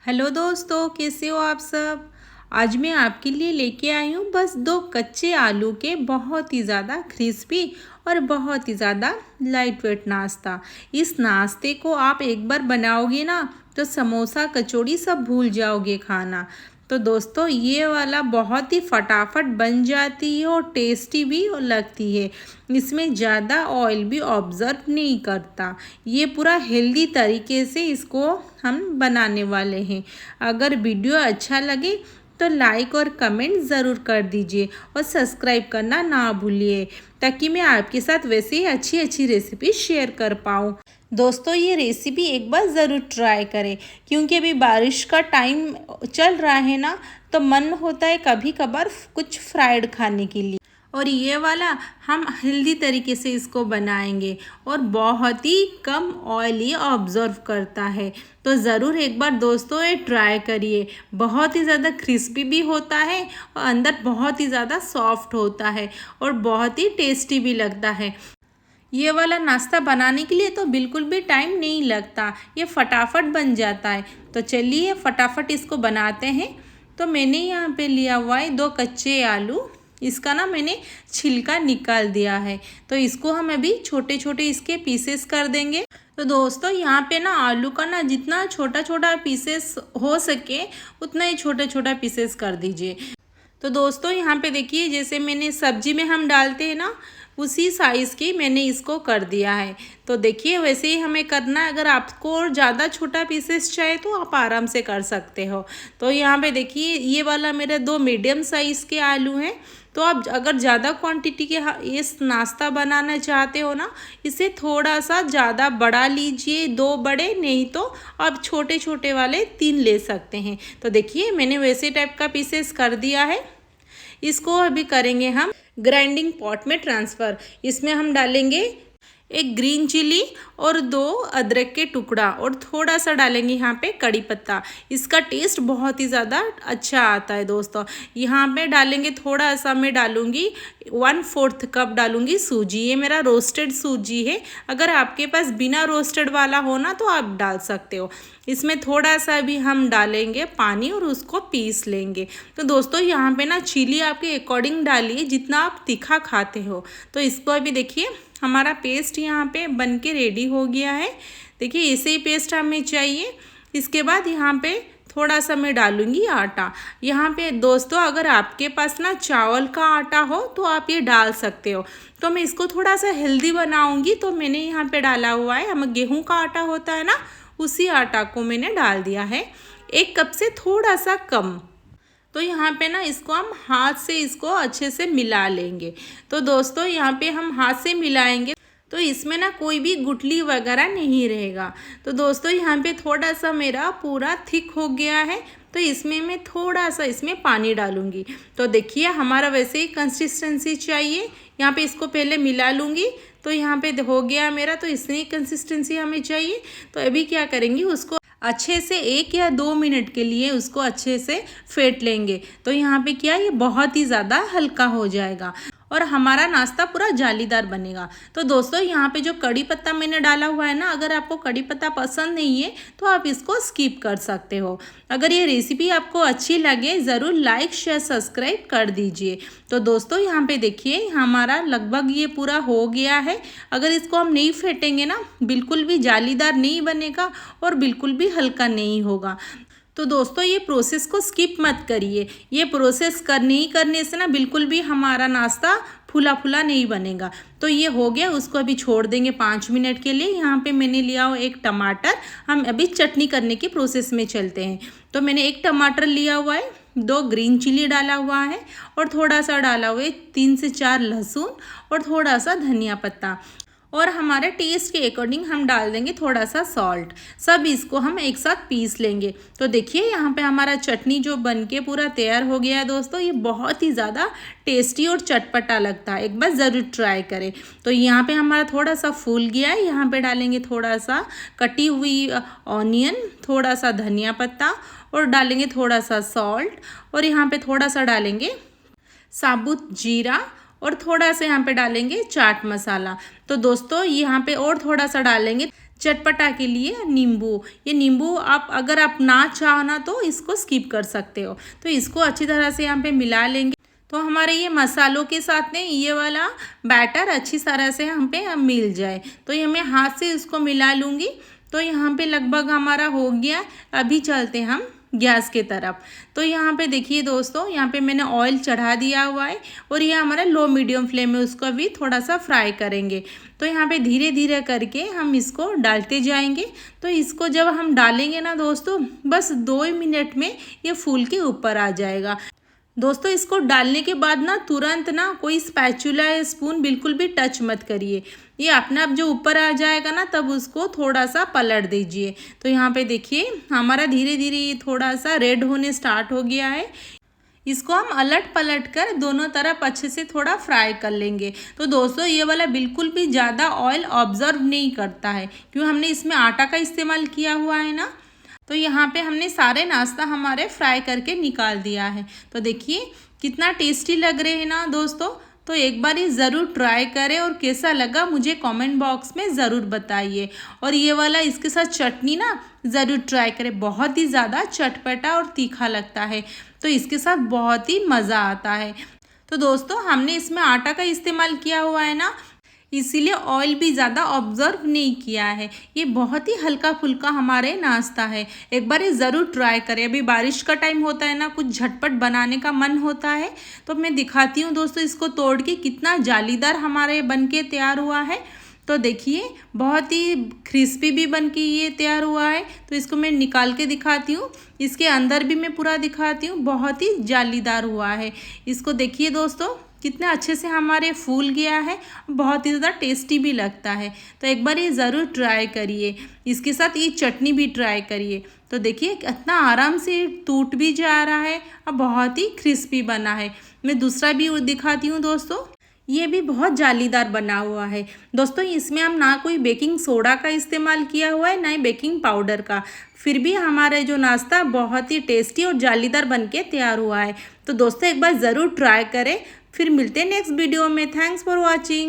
Hello दोस्तों, कैसे हो आप सब। आज मैं आपके लिए लेके आई हूँ बस दो कच्चे आलू के बहुत ही ज़्यादा क्रिस्पी और बहुत ही ज़्यादा लाइट वेट नाश्ता। इस नाश्ते को आप एक बार बनाओगे ना तो समोसा कचौड़ी सब भूल जाओगे खाना। तो दोस्तों ये वाला बहुत ही फटाफट बन जाती है और टेस्टी भी लगती है। इसमें ज़्यादा ऑयल भी ऑब्ज़र्व नहीं करता। ये पूरा हेल्दी तरीके से इसको हम बनाने वाले हैं। अगर वीडियो अच्छा लगे तो लाइक और कमेंट ज़रूर कर दीजिए और सब्सक्राइब करना ना भूलिए, ताकि मैं आपके साथ वैसे ही अच्छी अच्छी रेसिपी शेयर कर पाऊँ। दोस्तों ये रेसिपी एक बार ज़रूर ट्राई करें, क्योंकि अभी बारिश का टाइम चल रहा है ना, तो मन होता है कभी कभार कुछ फ्राइड खाने के लिए। और ये वाला हम हेल्दी तरीके से इसको बनाएंगे और बहुत ही कम ऑयल ये ऑब्जर्व करता है। तो ज़रूर एक बार दोस्तों ये ट्राई करिए। बहुत ही ज़्यादा क्रिस्पी भी होता है और अंदर बहुत ही ज़्यादा सॉफ्ट होता है और बहुत ही टेस्टी भी लगता है। ये वाला नाश्ता बनाने के लिए तो बिल्कुल भी टाइम नहीं लगता, ये फटाफट बन जाता है। तो चलिए फटाफट इसको बनाते हैं। तो मैंने यहाँ पे लिया हुआ है दो कच्चे आलू। इसका ना मैंने छिलका निकाल दिया है। तो इसको हम अभी छोटे छोटे इसके पीसेस कर देंगे। तो दोस्तों यहाँ पे ना आलू का ना जितना छोटा छोटा पीसेस हो सके उतना ही छोटा छोटा पीसेस कर दीजिए। तो दोस्तों यहाँ पे देखिए, जैसे मैंने सब्जी में हम डालते हैं ना उसी साइज़ की मैंने इसको कर दिया है। तो देखिए वैसे ही हमें करना है। अगर आपको और ज़्यादा छोटा पीसेस चाहिए तो आप आराम से कर सकते हो। तो यहाँ पे देखिए ये वाला मेरे दो मीडियम साइज़ के आलू हैं। तो आप अगर ज़्यादा क्वांटिटी के इस नाश्ता बनाना चाहते हो ना, इसे थोड़ा सा ज़्यादा बड़ा लीजिए, दो बड़े, नहीं तो आप छोटे छोटे वाले तीन ले सकते हैं। तो देखिए मैंने वैसे टाइप का पीसेस कर दिया है। इसको अभी करेंगे हम ग्राइंडिंग पॉट में ट्रांसफ़र। इसमें हम डालेंगे एक ग्रीन चिली और दो अदरक के टुकड़ा और थोड़ा सा डालेंगे यहाँ पे कड़ी पत्ता। इसका टेस्ट बहुत ही ज़्यादा अच्छा आता है दोस्तों। यहाँ पे डालेंगे थोड़ा सा, मैं डालूँगी 1/4 कप डालूँगी सूजी। ये मेरा रोस्टेड सूजी है। अगर आपके पास बिना रोस्टेड वाला हो ना तो आप डाल सकते हो। इसमें थोड़ा सा भी हम डालेंगे पानी और उसको पीस लेंगे। तो दोस्तों यहाँ पे ना चिली आपके अकॉर्डिंग डालिए जितना आप तीखा खाते हो। तो इसको अभी देखिए हमारा पेस्ट यहाँ पे बन के रेडी हो गया है। देखिए ऐसे ही पेस्ट हमें चाहिए। इसके बाद यहाँ पे थोड़ा सा मैं डालूँगी आटा। यहाँ पे दोस्तों अगर आपके पास ना चावल का आटा हो तो आप ये डाल सकते हो। तो मैं इसको थोड़ा सा हेल्दी बनाऊँगी तो मैंने यहाँ पे डाला हुआ है, हम गेहूँ का आटा होता है ना उसी आटा को मैंने डाल दिया है, 1 कप से थोड़ा सा कम। तो यहाँ पे ना इसको हम हाथ से इसको अच्छे से मिला लेंगे। तो दोस्तों यहाँ पे हम हाथ से मिलाएंगे तो इसमें ना कोई भी गुठली वगैरह नहीं रहेगा। तो दोस्तों यहाँ पे थोड़ा सा मेरा पूरा थिक हो गया है। तो इसमें मैं थोड़ा सा इसमें पानी डालूँगी। तो देखिए हमारा वैसे ही कंसिस्टेंसी चाहिए। यहाँ पे इसको पहले मिला लूँगी। तो यहाँ पे हो गया मेरा, तो इतनी कंसिस्टेंसी हमें चाहिए। तो अभी क्या करेंगे, उसको अच्छे से 1 या 2 मिनट के लिए उसको अच्छे से फेंट लेंगे। तो यहाँ पे क्या, ये बहुत ही ज़्यादा हल्का हो जाएगा और हमारा नाश्ता पूरा जालीदार बनेगा। तो दोस्तों यहाँ पे जो कड़ी पत्ता मैंने डाला हुआ है ना, अगर आपको कड़ी पत्ता पसंद नहीं है तो आप इसको स्किप कर सकते हो। अगर ये रेसिपी आपको अच्छी लगे ज़रूर लाइक शेयर सब्सक्राइब कर दीजिए। तो दोस्तों यहाँ पे देखिए हमारा लगभग ये पूरा हो गया है। अगर इसको हम नहीं फेंटेंगे ना बिल्कुल भी जालीदार नहीं बनेगा और बिल्कुल भी हल्का नहीं होगा। तो दोस्तों ये प्रोसेस को स्किप मत करिए। ये प्रोसेस करने से ना बिल्कुल भी हमारा नाश्ता फूला फूला नहीं बनेगा। तो ये हो गया, उसको अभी छोड़ देंगे 5 मिनट के लिए। यहाँ पे मैंने लिया हुआ एक टमाटर। हम अभी चटनी करने की प्रोसेस में चलते हैं। तो मैंने एक टमाटर लिया हुआ है, 2 ग्रीन चिली डाला हुआ है और थोड़ा सा डाला हुआ है 3 से 4 लहसुन और थोड़ा सा धनिया पत्ता और हमारे टेस्ट के अकॉर्डिंग हम डाल देंगे थोड़ा सा सॉल्ट। सब इसको हम एक साथ पीस लेंगे। तो देखिए यहाँ पे हमारा चटनी जो बनके पूरा तैयार हो गया है दोस्तों। ये बहुत ही ज़्यादा टेस्टी और चटपटा लगता है, एक बार ज़रूर ट्राई करें। तो यहाँ पे हमारा थोड़ा सा फूल गया है। यहाँ पे डालेंगे थोड़ा सा कटी हुई ऑनियन, थोड़ा सा धनिया पत्ता और डालेंगे थोड़ा सा सॉल्ट और यहाँ पे थोड़ा सा डालेंगे साबुत जीरा और थोड़ा सा यहाँ पे डालेंगे चाट मसाला। तो दोस्तों यहाँ पे और थोड़ा सा डालेंगे चटपटा के लिए नींबू, ये नींबू आप अगर आप ना चाहना तो इसको स्किप कर सकते हो। तो इसको अच्छी तरह से यहाँ पे मिला लेंगे। तो हमारे ये मसालों के साथ में ये वाला बैटर अच्छी तरह से हम पे मिल जाए। तो ये मैं हाथ से इसको मिला लूँगी। तो यहाँ पे लगभग हमारा हो गया। अभी चलते हम गैस के तरफ। तो यहाँ पे देखिए दोस्तों, यहाँ पे मैंने ऑयल चढ़ा दिया हुआ है और ये हमारा लो मीडियम फ्लेम में उसको भी थोड़ा सा फ्राई करेंगे। तो यहाँ पे धीरे धीरे करके हम इसको डालते जाएंगे। तो इसको जब हम डालेंगे ना दोस्तों, बस 2 मिनट में ये फूल के ऊपर आ जाएगा। दोस्तों इसको डालने के बाद ना तुरंत ना कोई स्पैचुला या स्पून बिल्कुल भी टच मत करिए। ये अपने आप जो ऊपर आ जाएगा ना, तब उसको थोड़ा सा पलट दीजिए। तो यहाँ पे देखिए हमारा धीरे धीरे ये थोड़ा सा रेड होने स्टार्ट हो गया है। इसको हम अलट पलट कर दोनों तरफ अच्छे से थोड़ा फ्राई कर लेंगे। तो दोस्तों ये वाला बिल्कुल भी ज़्यादा ऑयल ऑब्जर्व नहीं करता है, क्योंकि हमने इसमें आटा का इस्तेमाल किया हुआ है ना। तो यहाँ पे हमने सारे नाश्ता हमारे फ्राई करके निकाल दिया है। तो देखिए कितना टेस्टी लग रहे हैं ना दोस्तों। तो एक बार ये ज़रूर ट्राई करें और कैसा लगा मुझे कमेंट बॉक्स में ज़रूर बताइए। और ये वाला इसके साथ चटनी ना ज़रूर ट्राई करें, बहुत ही ज़्यादा चटपटा और तीखा लगता है। तो इसके साथ बहुत ही मज़ा आता है। तो दोस्तों हमने इसमें आटा का इस्तेमाल किया हुआ है ना, इसीलिए ऑयल भी ज़्यादा ऑब्जर्व नहीं किया है। ये बहुत ही हल्का फुल्का हमारे नाश्ता है। एक बार ये ज़रूर ट्राई करें। अभी बारिश का टाइम होता है ना, कुछ झटपट बनाने का मन होता है। तो मैं दिखाती हूँ दोस्तों इसको तोड़ के कितना जालीदार हमारे बन के तैयार हुआ है। तो देखिए बहुत ही क्रिस्पी भी बन के ये तैयार हुआ है। तो इसको मैं निकाल के दिखाती हूँ। इसके अंदर भी मैं पूरा दिखाती हूँ, बहुत ही जालीदार हुआ है। इसको देखिए दोस्तों कितने अच्छे से हमारे फूल गया है, बहुत ही ज़्यादा टेस्टी भी लगता है। तो एक बार ये ज़रूर ट्राई करिए। इसके साथ ये चटनी भी ट्राई करिए। तो देखिए कितना आराम से टूट भी जा रहा है और बहुत ही क्रिस्पी बना है। मैं दूसरा भी दिखाती हूँ दोस्तों। ये भी बहुत जालीदार बना हुआ है दोस्तों। इसमें हम ना कोई बेकिंग सोडा का इस्तेमाल किया हुआ है, ना ही बेकिंग पाउडर का। फिर भी हमारे जो नाश्ता बहुत ही टेस्टी और जालीदार बन के तैयार हुआ है। तो दोस्तों एक बार ज़रूर ट्राई करें। फिर मिलते हैं नेक्स्ट वीडियो में। Thanks for watching.